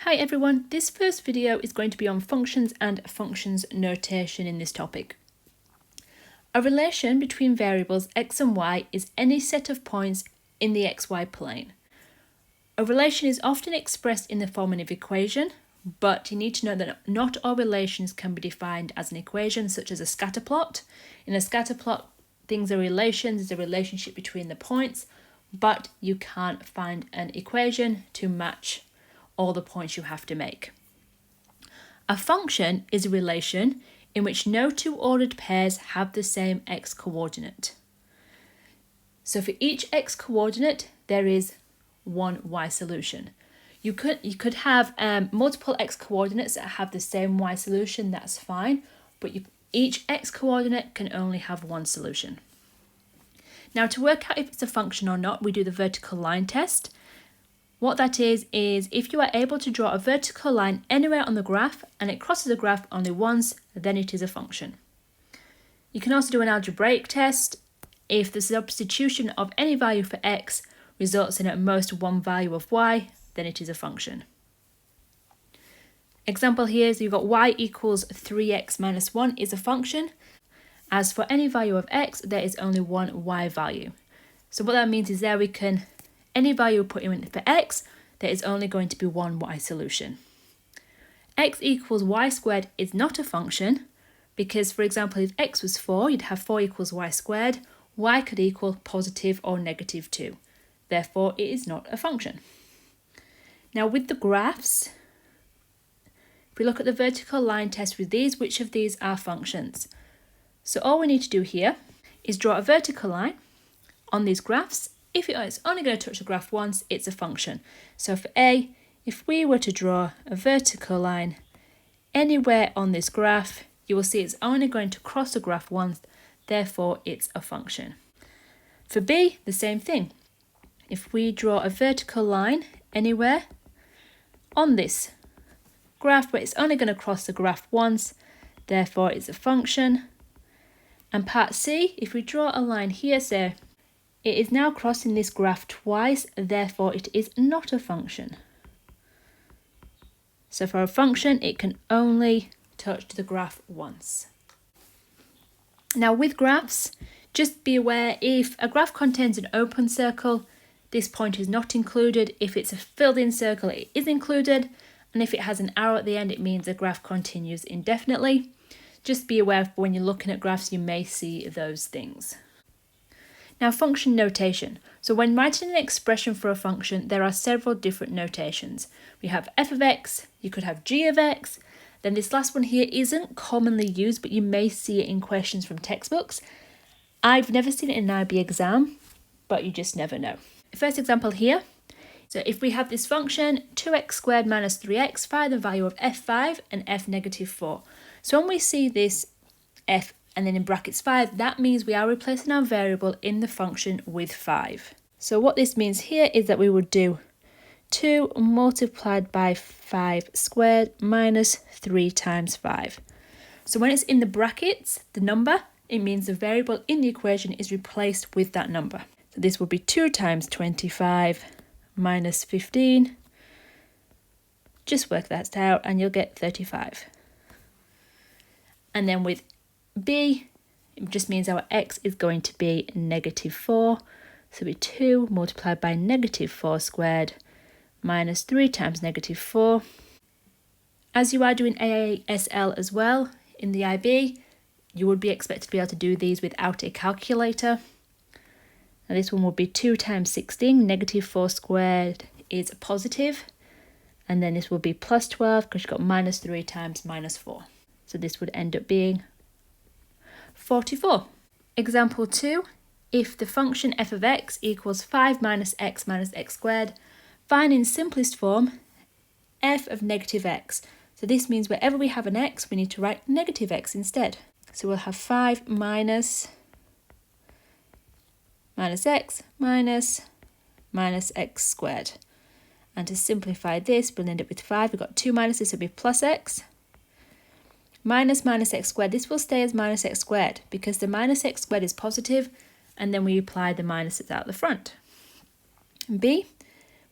Hi everyone, this first video is going to be on functions and functions notation in this topic. A relation between variables x and y is any set of points in the xy plane. A relation is often expressed in the form of an equation, but you need to know that not all relations can be defined as an equation, such as a scatter plot. In a scatter plot, things are relations, there's a relationship between the points, but you can't find an equation to match all the points you have to make. A function is a relation in which no two ordered pairs have the same x coordinate. So for each x coordinate, there is one y solution. You could have multiple x coordinates that have the same y solution, that's fine, but each x coordinate can only have one solution. Now, to work out if it's a function or not, we do the vertical line test. What that is if you are able to draw a vertical line anywhere on the graph and it crosses the graph only once, then it is a function. You can also do an algebraic test. If the substitution of any value for x results in at most one value of y, then it is a function. Example here is you've got y equals 3x minus 1 is a function. As for any value of x, there is only one y value. So what that means is there we can any value we put in for x, there is only going to be one y solution. X equals y squared is not a function because, for example, if x was 4, you'd have 4 equals y squared. Y could equal positive or negative 2. Therefore, it is not a function. Now, with the graphs, if we look at the vertical line test with these, which of these are functions? So all we need to do here is draw a vertical line on these graphs. If it's only going to touch the graph once, it's a function. So for A, if we were to draw a vertical line anywhere on this graph, you will see it's only going to cross the graph once, therefore it's a function. For B, the same thing. If we draw a vertical line anywhere on this graph, but it's only going to cross the graph once, therefore it's a function. And part C, if we draw a line here, say, it is now crossing this graph twice, therefore it is not a function. So for a function, it can only touch the graph once. Now with graphs, just be aware if a graph contains an open circle, this point is not included. If it's a filled in circle, it is included. And if it has an arrow at the end, it means the graph continues indefinitely. Just be aware when you're looking at graphs, you may see those things. Now, function notation. So when writing an expression for a function, there are several different notations. We have f of x, you could have g of x. Then this last one here isn't commonly used, but you may see it in questions from textbooks. I've never seen it in an IB exam, but you just never know. First example here. So if we have this function, 2x squared minus 3x, find the value of f5 and f negative 4. So when we see this f and then in brackets 5, that means we are replacing our variable in the function with 5. So what this means here is that we would do 2 multiplied by 5 squared minus 3 times 5. So when it's in the brackets, the number, it means the variable in the equation is replaced with that number. So this will be 2 times 25 minus 15. Just work that out and you'll get 35. And then with B, it just means our x is going to be negative 4. So it'll be 2 multiplied by negative 4 squared minus 3 times negative 4. As you are doing AASL as well in the IB, you would be expected to be able to do these without a calculator. Now this one will be 2 times 16, negative 4 squared is positive. And then this will be plus 12 because you've got minus 3 times minus 4. So this would end up being 44. Example 2, if the function f of x equals 5 minus x squared, find in simplest form f of negative x. So this means wherever we have an x, we need to write negative x instead. So we'll have 5 minus x minus x squared. And to simplify this, we'll end up with 5. We've got 2 minuses, so it'll be plus x. Minus x squared, this will stay as minus x squared because the minus x squared is positive, and then we apply the minuses out the front. And B,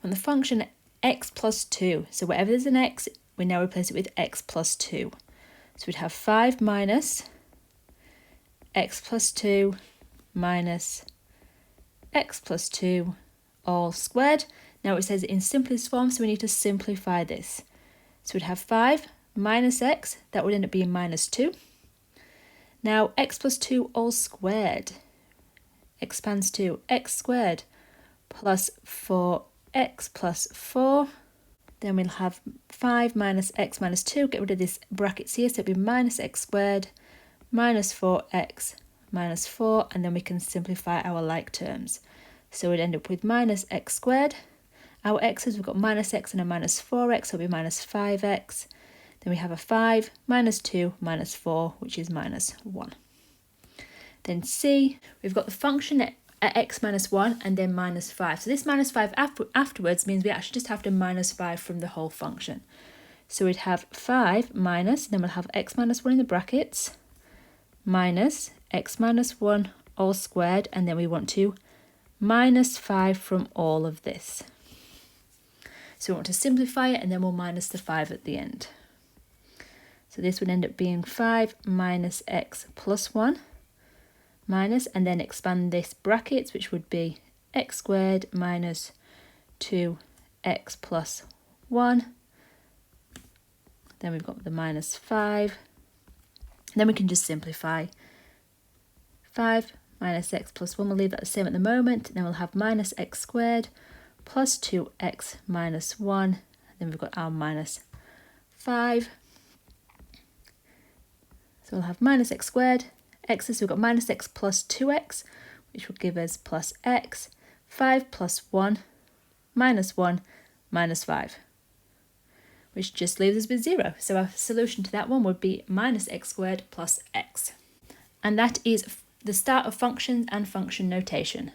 when the function x plus 2. So wherever there's an x, we now replace it with x plus 2. So we'd have 5 minus x plus 2 minus x plus 2 all squared. Now it says it in simplest form, so we need to simplify this. So we'd have 5 minus x, that would end up being minus 2. Now x plus 2 all squared expands to x squared plus 4x plus 4. Then we'll have 5 minus x minus 2, get rid of this brackets here, so it'll be minus x squared minus 4x minus 4, and then we can simplify our like terms. So we'd end up with minus x squared. Our x's, we've got minus x and a minus 4x, so it'll be minus 5x. Then we have a 5 minus 2 minus 4, which is minus 1. Then C, we've got the function at x minus 1 and then minus 5. So this minus 5 afterwards means we actually just have to minus 5 from the whole function. So we'd have 5 minus, then we'll have x minus 1 in the brackets, minus x minus 1 all squared, and then we want to minus 5 from all of this. So we want to simplify it, and then we'll minus the 5 at the end. So this would end up being 5 minus x plus 1 minus, and then expand this brackets, which would be x squared minus 2x plus 1. Then we've got the minus 5. Then we can just simplify. 5 minus x plus 1, we'll leave that the same at the moment. Then we'll have minus x squared plus 2x minus 1. Then we've got our minus 5. So we'll have minus x squared. X's, we've got minus x plus 2x, which will give us plus x. 5 plus 1, minus 1, minus 5, which just leaves us with 0. So our solution to that one would be minus x squared plus x. And that is the start of functions and function notation.